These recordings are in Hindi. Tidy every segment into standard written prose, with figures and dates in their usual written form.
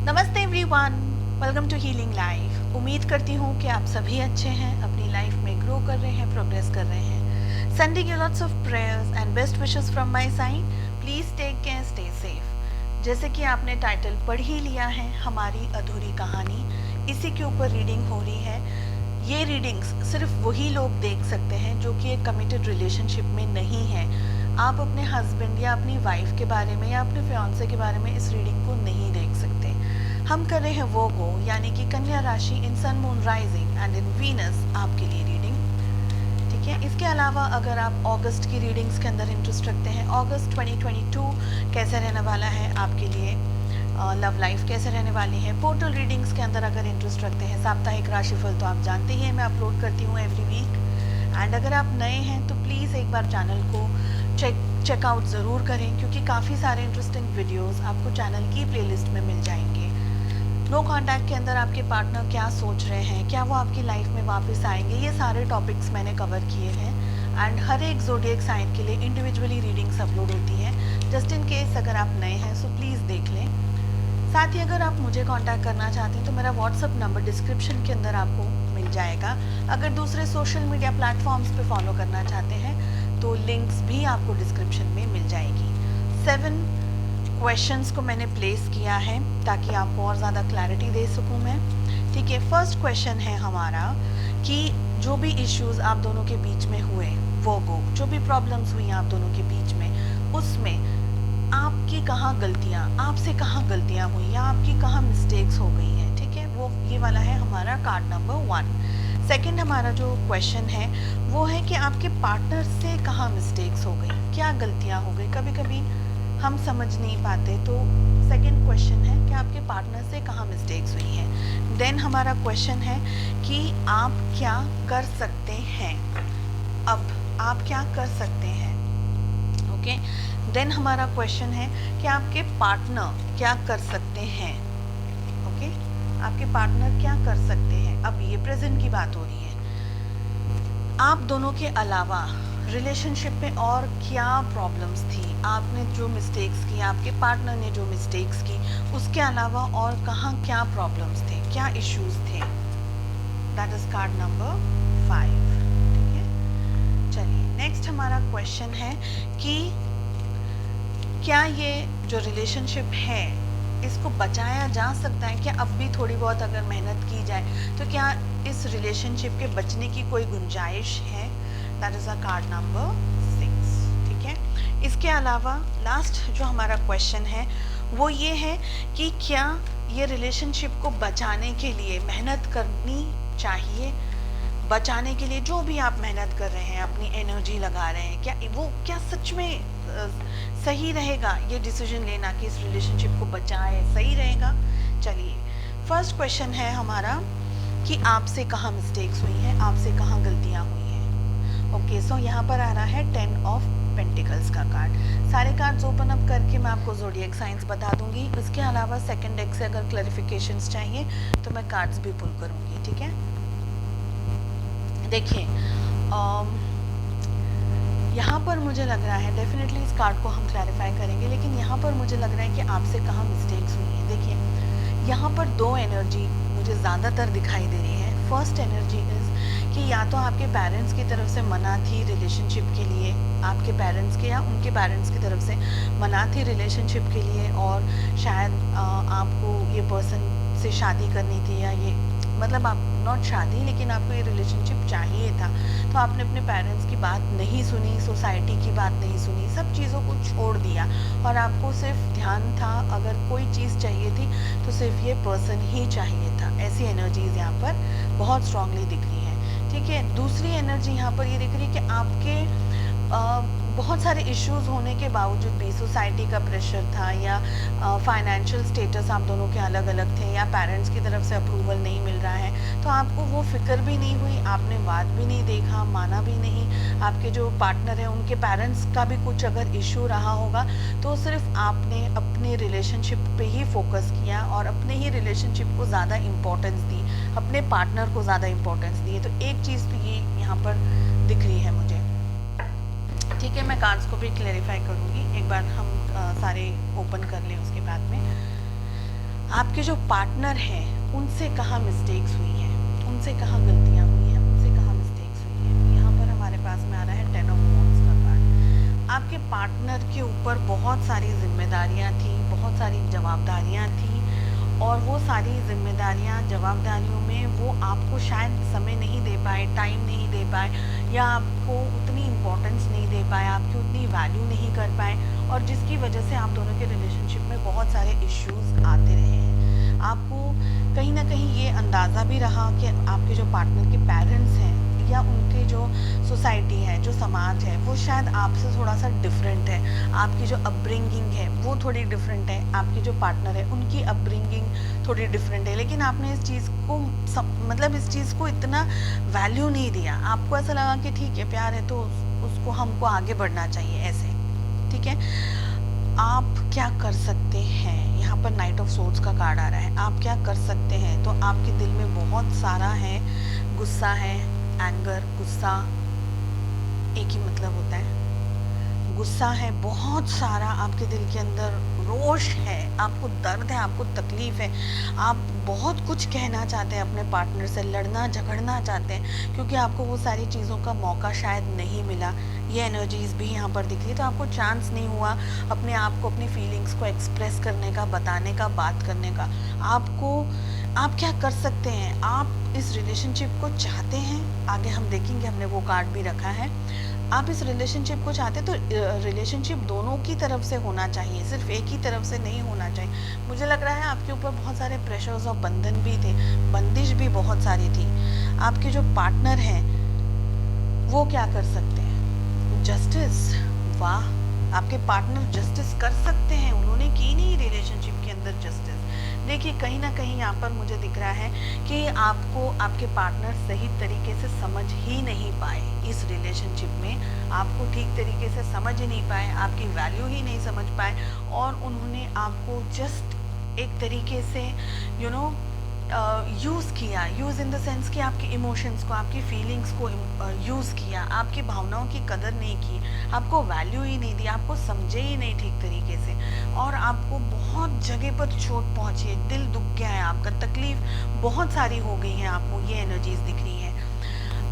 नमस्ते everyone, welcome to healing life. उम्मीद करती हूँ कि आप सभी अच्छे हैं, अपनी लाइफ में ग्रो कर रहे हैं, प्रोग्रेस कर रहे हैं। Sending you lots of prayers and best wishes from my side. Please take care, stay safe. जैसे कि आपने टाइटल पढ़ ही लिया है, हमारी अधूरी कहानी, इसी के ऊपर रीडिंग हो रही है। ये रीडिंग्स सिर्फ वही लोग देख सकते हैं जो कि एक कमिटेड रिलेशनशिप में नहीं है। आप अपने हस्बैंड या अपनी वाइफ के बारे में या अपने फियांसे के बारे में इस रीडिंग को नहीं देख सकते। हम कर रहे हैं वो गो, यानी कि कन्या राशि in sun moon rising and in Venus आपके लिए रीडिंग, ठीक है। इसके अलावा अगर आप अगस्त की रीडिंग्स के अंदर इंटरेस्ट रखते हैं, अगस्त 2022 कैसे रहने वाला है आपके लिए, लव लाइफ कैसे रहने वाली है, पोर्टल रीडिंग्स के अंदर अगर इंटरेस्ट रखते हैं, साप्ताहिक राशिफल तो आप जानते ही हैं, मैं अपलोड करती हूँ एवरी वीक। एंड अगर आप नए हैं तो प्लीज़ एक बार चैनल को चेकआउट ज़रूर करें, क्योंकि काफ़ी सारे इंटरेस्टिंग वीडियोस आपको चैनल की प्लेलिस्ट में मिल जाएंगे। नो कॉन्टैक्ट के अंदर आपके पार्टनर क्या सोच रहे हैं, क्या वो आपकी लाइफ में वापस आएंगे, ये सारे टॉपिक्स मैंने कवर किए हैं। एंड हर एक ज़ोडिएक साइन के लिए इंडिविजुअली रीडिंग्स अपलोड होती हैं। जस्ट इन केस अगर आप नए हैं सो प्लीज़ देख लें। साथ ही अगर आप मुझे कांटेक्ट करना चाहते हैं तो मेरा व्हाट्सअप नंबर डिस्क्रिप्शन के अंदर आपको मिल जाएगा। अगर दूसरे सोशल मीडिया प्लेटफॉर्म्स पे फॉलो करना चाहते हैं तो लिंक्स भी आपको डिस्क्रिप्शन में मिल जाएगी। 7 क्वेश्चंस को मैंने प्लेस किया है ताकि आपको और ज़्यादा क्लैरिटी दे सकूं मैं, ठीक है। फर्स्ट क्वेश्चन है हमारा कि जो भी इश्यूज आप दोनों के बीच में हुए, वो जो भी प्रॉब्लम्स हुई आप दोनों के बीच में, उसमें आपकी कहाँ गलतियाँ, आपसे कहाँ गलतियाँ हुई या आपकी कहाँ मिस्टेक्स हो गई हैं, ठीक है। वो ये वाला है हमारा कार्ड नंबर 1। सेकंड हमारा जो क्वेश्चन है वो है कि आपके पार्टनर से कहाँ मिस्टेक्स हो गई, क्या गलतियाँ हो गई। कभी कभी हम समझ नहीं पाते, तो सेकंड क्वेश्चन है कि आपके पार्टनर से कहाँ मिस्टेक्स हुई हैं। देन हमारा क्वेश्चन है कि आप क्या कर सकते हैं, अब आप क्या कर सकते हैं, ओके। देन हमारा क्वेश्चन है कि आपके पार्टनर क्या कर सकते हैं, ओके। आपके पार्टनर क्या कर सकते हैं। अब ये प्रेजेंट की बात हो रही है। आप दोनों के अलावा रिलेशनशिप में और क्या प्रॉब्लम्स थी, आपने जो मिस्टेक्स की, आपके पार्टनर ने जो मिस्टेक्स की, उसके अलावा और कहाँ क्या प्रॉब्लम्स थे, क्या इश्यूज थे। दैट इज कार्ड नंबर 5, ठीक है। चलिए नेक्स्ट हमारा क्वेश्चन है कि क्या ये जो रिलेशनशिप है इसको बचाया जा सकता है, क्या अब भी थोड़ी बहुत अगर मेहनत की जाए तो क्या इस रिलेशनशिप के बचने की कोई गुंजाइश है। That is a card number 6, ठीक है। इसके अलावा लास्ट जो हमारा क्वेश्चन है वो ये है कि क्या ये रिलेशनशिप को बचाने के लिए मेहनत करनी चाहिए, बचाने के लिए जो भी आप मेहनत कर रहे हैं, अपनी एनर्जी लगा रहे हैं, क्या वो क्या सच में सही रहेगा ये डिसीजन लेना कि इस रिलेशनशिप को बचाए, सही रहेगा। चलिए फर्स्ट क्वेश्चन है हमारा कि आपसे कहाँ मिस्टेक्स हुई हैं, आपसे कहाँ गलतियाँ हुई हैं, ओके। सो यहाँ पर आ रहा है 10 ऑफ पेंटिकल्स का कार्ड। सारे कार्ड्स ओपन अप करके मैं आपको ज़ोडिएक साइंस बता दूंगी। इसके अलावा सेकंड डेक से अगर क्लैरिफिकेशंस चाहिए तो मैं कार्ड्स भी पुल करूंगी, ठीक है। देखिए यहाँ पर मुझे लग रहा है, डेफिनेटली इस कार्ड को हम क्लैरिफाई करेंगे, लेकिन यहाँ पर मुझे लग रहा है कि आपसे कहाँ मिस्टेक्स हुई हैं। देखिए यहाँ पर 2 एनर्जी मुझे ज़्यादातर दिखाई दे रही है। फर्स्ट एनर्जी इज़ कि या तो आपके पेरेंट्स की तरफ से मना थी रिलेशनशिप के लिए, आपके पेरेंट्स के या उनके पेरेंट्स की तरफ से मना थी रिलेशनशिप के लिए, और शायद आपको ये पर्सन से शादी करनी थी, या ये मतलब आप नॉट शादी लेकिन आपको ये रिलेशनशिप चाहिए था, तो आपने अपने पेरेंट्स की बात नहीं सुनी, सोसाइटी की बात नहीं सुनी, सब चीज़ों को छोड़ दिया और आपको सिर्फ ध्यान था, अगर कोई चीज़ चाहिए थी तो सिर्फ ये पर्सन ही चाहिए था। ऐसी एनर्जीज यहाँ पर बहुत स्ट्रांगली दिख रही हैं, ठीक है। दूसरी एनर्जी यहाँ पर ये दिख रही है कि आपके बहुत सारे इश्यूज होने के बावजूद भी सोसाइटी का प्रेशर था, या फाइनेंशियल स्टेटस आप दोनों के अलग अलग थे, या पेरेंट्स की तरफ से अप्रूवल नहीं मिल रहा है, तो आपको वो फिक्र भी नहीं हुई, आपने बात भी नहीं देखा, माना भी नहीं। आपके जो पार्टनर हैं उनके पेरेंट्स का भी कुछ अगर इशू रहा होगा तो सिर्फ आपने अपने रिलेशनशिप पे ही फोकस किया और अपने ही रिलेशनशिप को ज़्यादा इम्पोर्टेंस दी, अपने पार्टनर को ज़्यादा इम्पोर्टेंस दी। तो एक चीज़ तो ये यहाँ पर दिख रही है मुझे, ठीक है। मैं कार्ड्स को भी क्लैरिफाई करूँगी, एक बार हम सारे ओपन कर लें उसके बाद में। आपके जो पार्टनर हैं उनसे कहाँ मिस्टेक्स हुई हैं, उनसे कहाँ गलतियाँ हुई हैं, उनसे कहाँ मिस्टेक्स हुई हैं। यहाँ पर हमारे पास में आ रहा है 10 ऑफ वॉन्ड्स का कार्ड। आपके पार्टनर के ऊपर बहुत सारी जिम्मेदारियाँ थी, बहुत सारी जवाबदारियाँ थी, और वो सारी जिम्मेदारियाँ जवाबदारियों में वो आपको शायद समय नहीं दे पाए, टाइम नहीं दे पाए, या आपको उतनी इम्पोर्टेंस नहीं दे पाए, आपकी उतनी वैल्यू नहीं कर पाए, और जिसकी वजह से आप दोनों के रिलेशनशिप में बहुत सारे इश्यूज आते रहे हैं। आपको कहीं ना कहीं ये अंदाज़ा भी रहा कि आपके जो पार्टनर के पेरेंट्स हैं या उनके जो सोसाइटी है, जो समाज है, वो शायद आपसे थोड़ा सा डिफरेंट है। आपकी जो अपब्रिंगिंग है वो थोड़ी डिफरेंट है, आपके जो पार्टनर है उनकी अपब्रिंगिंग थोड़ी डिफरेंट है, लेकिन आपने इस चीज़ को मतलब इस चीज़ को इतना वैल्यू नहीं दिया। आपको ऐसा लगा कि ठीक है, प्यार है तो उसको हमको आगे बढ़ना चाहिए, ऐसे। ठीक है, आप क्या कर सकते हैं? यहाँ पर नाइट ऑफ सोर्ड्स का कार्ड आ रहा है। आप क्या कर सकते हैं? तो आपके दिल में बहुत सारा है, गुस्सा है, एंगर, गुस्सा एक ही मतलब होता है। गुस्सा है बहुत सारा आपके दिल के अंदर, रोष है, आपको दर्द है, आपको तकलीफ है, आप बहुत कुछ कहना चाहते हैं अपने पार्टनर से, लड़ना झगड़ना चाहते हैं, क्योंकि आपको वो सारी चीज़ों का मौका शायद नहीं मिला। ये एनर्जीज भी यहाँ पर दिख रही है, तो आपको चांस नहीं हुआ अपने आप को, अपनी फीलिंग्स को एक्सप्रेस करने का, बताने का, बात करने का। आप क्या कर सकते हैं? आप इस रिलेशनशिप को चाहते हैं, आगे हम देखेंगे, हमने वो कार्ड भी रखा है। आप इस रिलेशनशिप को चाहते तो रिलेशनशिप दोनों की तरफ से होना चाहिए, सिर्फ एक ही तरफ से नहीं होना चाहिए। मुझे लग रहा है आपके ऊपर बहुत सारे प्रेशर्स और बंधन भी थे, बंदिश भी बहुत सारी थी। आपके जो पार्टनर हैं वो क्या कर सकते हैं? जस्टिस, वाह, आपके पार्टनर जस्टिस कर सकते हैं। उन्होंने की नहीं रिलेशनशिप के अंदर जस्टिस। देखिए, कहीं ना कहीं यहाँ पर मुझे दिख रहा है कि आपको आपके पार्टनर सही तरीके से समझ ही नहीं पाए इस रिलेशनशिप में, आपको ठीक तरीके से समझ ही नहीं पाए, आपकी वैल्यू ही नहीं समझ पाए, और उन्होंने आपको जस्ट एक तरीके से यूज़ किया। यूज़ इन द सेंस कि आपके इमोशंस को, आपकी फीलिंग्स को यूज़ किया, आपकी भावनाओं की कदर नहीं की, आपको वैल्यू ही नहीं दी, आपको समझे ही नहीं ठीक तरीके से, और आपको बहुत जगह पर चोट पहुंची है, दिल दुख गया है आपका, तकलीफ बहुत सारी हो गई है, आपको ये एनर्जीज दिख रही है।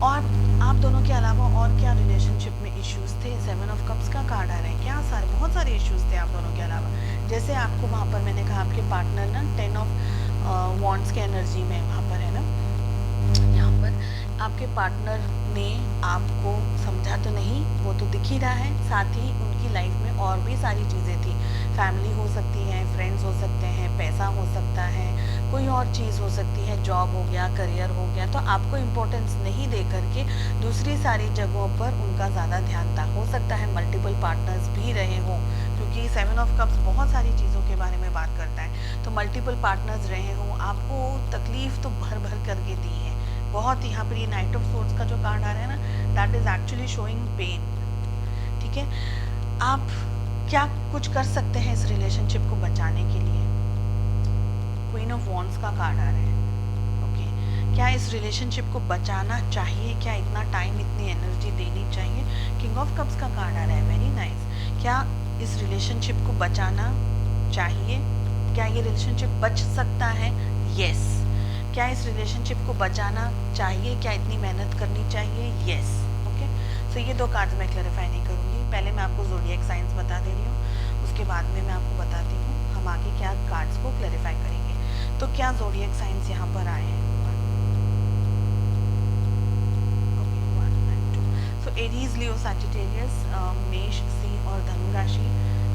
और आप दोनों के अलावा और क्या रिलेशनशिप में इश्यूज थे? 7 ऑफ कप्स का कार्ड आ रहा है। क्या बहुत सारे इश्यूज थे आप दोनों के अलावा। जैसे आपको वहाँ पर मैंने कहा आपके पार्टनर ना 10 ऑफ वॉन्ड्स के एनर्जी में वहाँ पर है ना, यहाँ पर आपके पार्टनर ने आपको समझा तो नहीं, वो तो दिख ही रहा है। साथ ही उनकी लाइफ में और भी सारी चीज़ें थी, फैमिली हो सकती है, फ्रेंड्स हो सकते हैं, पैसा हो सकता है, कोई और चीज़ हो सकती है, जॉब हो गया, करियर हो गया, तो आपको इम्पोर्टेंस नहीं दे करके दूसरी सारी जगहों पर उनका ज़्यादा ध्यान था। हो सकता है मल्टीपल पार्टनर्स भी रहे हों, क्योंकि 7 ऑफ कप्स बहुत सारी चीज़ों के बारे में बात करता है, तो मल्टीपल पार्टनर्स रहे हों, आपको तकलीफ़ तो भर भर करके दी है बहुत। यहाँ पर ये नाइट ऑफ सोर्ड्स का जो कार्ड आ रहा है ना, that is actually showing pain. ठीक है, आप क्या कुछ कर सकते हैं इस रिलेशनशिप को बचाने के लिए? क्वीन ऑफ वॉन्ड्स का कार्ड आ रहा है। ओके, क्या इस रिलेशनशिप को बचाना चाहिए? क्या इतना टाइम, इतनी एनर्जी देनी चाहिए? किंग ऑफ कप्स का कार्ड आ रहा है, वेरी नाइस। क्या इस रिलेशनशिप को बचाना चाहिए? क्या ये रिलेशनशिप बच सकता है? यस। क्या इस रिलेशनशिप को बचाना चाहिए? क्या इतनी मेहनत करनी चाहिए? यस। ओके, सो ये दो कार्ड्स मैं क्लैरिफाई नहीं करूँगी, पहले मैं आपको ज़ोडिएक साइंस बता दे रही हूँ, उसके बाद में मैं आपको बताती हूँ हम आगे क्या कार्ड्स को क्लैरिफाई करेंगे। तो क्या ज़ोडिएक साइंस यहाँ पर आए हैं? सो एरीज, लियो, सैजिटेरियस, मेष, सिंह और धनु राशि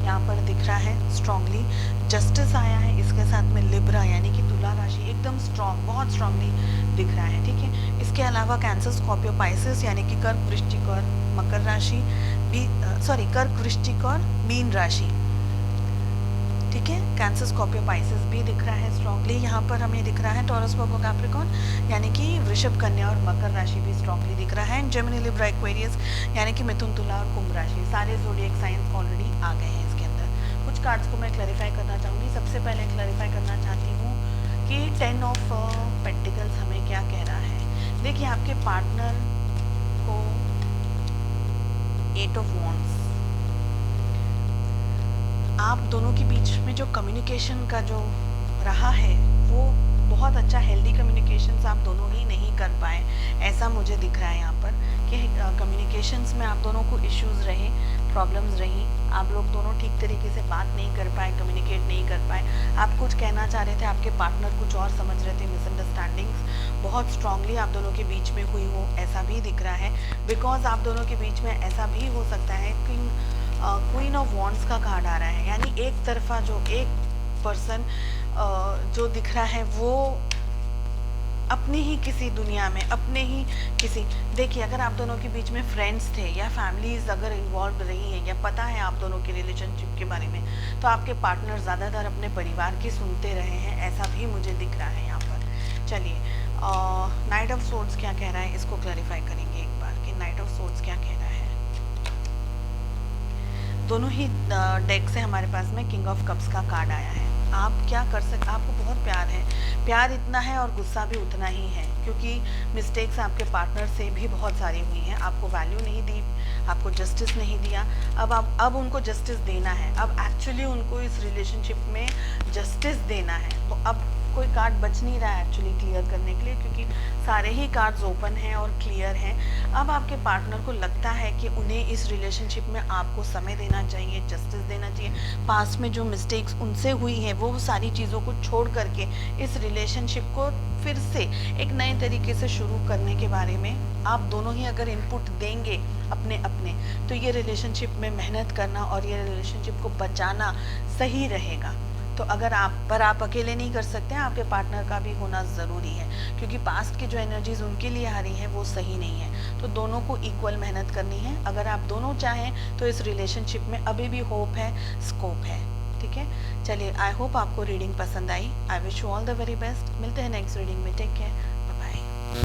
यहाँ पर दिख रहा है स्ट्रांगली। जस्टिस आया है, इसके साथ में लिब्रा यानी कि तुला राशि एकदम स्ट्रांग, बहुत स्ट्रांगली दिख रहा है। ठीक है, इसके अलावा कैंसर, स्कॉर्पियो, पाइसेस यानी कि कर्क, वृश्चिक और मकर राशि भी, कर्क, वृश्चिक और मीन राशि। ठीक है, कैंसर, स्कॉर्पियो, पाइसेस भी दिख रहा है स्ट्रांगली। यहाँ पर हमें दिख रहा है टॉरस, वर्गो, कैप्रिकॉर्न यानी कि वृषभ, कन्या और मकर राशि भी स्ट्रांगली दिख रहा है। जेमिनी, लिब्रा, एक्वेरियस यानी कि मिथुन, तुला और कुंभ राशि, सारे ज़ोडिएक साइंस ऑलरेडी आ गए हैं इसके अंदर। कुछ कार्ड्स को मैं क्लैरिफाई करना चाहूँगी। सबसे पहले क्लैरिफाई करना चाहती हूँ कि 10 ऑफ पेंटिकल्स हमें क्या कह रहा है। देखिए, आपके पार्टनर को 8 ऑफ वॉन्ड्स, आप दोनों के बीच में जो कम्युनिकेशन का जो रहा है वो बहुत अच्छा हेल्दी कम्युनिकेशंस आप दोनों ही नहीं कर पाए, ऐसा मुझे दिख रहा है यहाँ पर कि कम्युनिकेशंस में आप दोनों को इश्यूज रहे, प्रॉब्लम्स रही, आप लोग दोनों ठीक तरीके से बात नहीं कर पाए, कम्युनिकेट नहीं कर पाए। आप कुछ कहना चाह रहे थे, आपके पार्टनर कुछ और समझ रहे थे, मिसअंडरस्टैंडिंग्स बहुत स्ट्रांगली आप दोनों के बीच में हुई हो, ऐसा भी दिख रहा है। बिकॉज आप दोनों के बीच में ऐसा भी हो सकता है कि क्वीन ऑफ वॉन्ड्स का कार्ड आ रहा है, यानी एक तरफा जो एक पर्सन जो दिख रहा है वो अपनी ही किसी दुनिया में, अपने ही किसी, देखिए अगर आप दोनों के बीच में फ्रेंड्स थे या फैमिलीज अगर इन्वॉल्व रही हैं या पता है आप दोनों के रिलेशनशिप के बारे में, तो आपके पार्टनर ज़्यादातर अपने परिवार की सुनते रहे हैं, ऐसा भी मुझे दिख रहा है यहाँ पर। चलिए नाइट ऑफ सोर्ड्स क्या कह रहा है, इसको क्लैरिफाई करेंगे एक बार कि नाइट ऑफ सोर्ड्स क्या कह रहा है। दोनों ही डेक से हमारे पास में किंग ऑफ कप्स का कार्ड आया है। आप क्या कर सकते, आपको बहुत प्यार है, प्यार इतना है और गुस्सा भी उतना ही है, क्योंकि मिस्टेक्स आपके पार्टनर से भी बहुत सारी हुई हैं, आपको वैल्यू नहीं दी, आपको जस्टिस नहीं दिया, अब उनको जस्टिस देना है, अब एक्चुअली उनको इस रिलेशनशिप में जस्टिस देना है। तो अब कोई कार्ड बच नहीं रहा है एक्चुअली क्लियर करने के लिए, क्योंकि सारे ही कार्ड्स ओपन हैं और क्लियर हैं। अब आपके पार्टनर को लगता है कि उन्हें इस रिलेशनशिप में आपको समय देना चाहिए, जस्टिस देना चाहिए, पास्ट में जो मिस्टेक्स उनसे हुई हैं वो सारी चीज़ों को छोड़ करके इस रिलेशनशिप को फिर से एक नए तरीके से शुरू करने के बारे में आप दोनों ही अगर इनपुट देंगे अपने अपने, तो ये रिलेशनशिप में मेहनत करना और ये रिलेशनशिप को बचाना सही रहेगा। तो अगर आप अकेले नहीं कर सकते हैं, आपके पार्टनर का भी होना ज़रूरी है, क्योंकि पास्ट की जो एनर्जीज उनके लिए आ रही हैं वो सही नहीं है। तो दोनों को इक्वल मेहनत करनी है। अगर आप दोनों चाहें तो इस रिलेशनशिप में अभी भी होप है, स्कोप है। ठीक है, चलिए आई होप आपको रीडिंग पसंद आई। I wish you all the very best. मिलते हैं नेक्स्ट रीडिंग में। Take care.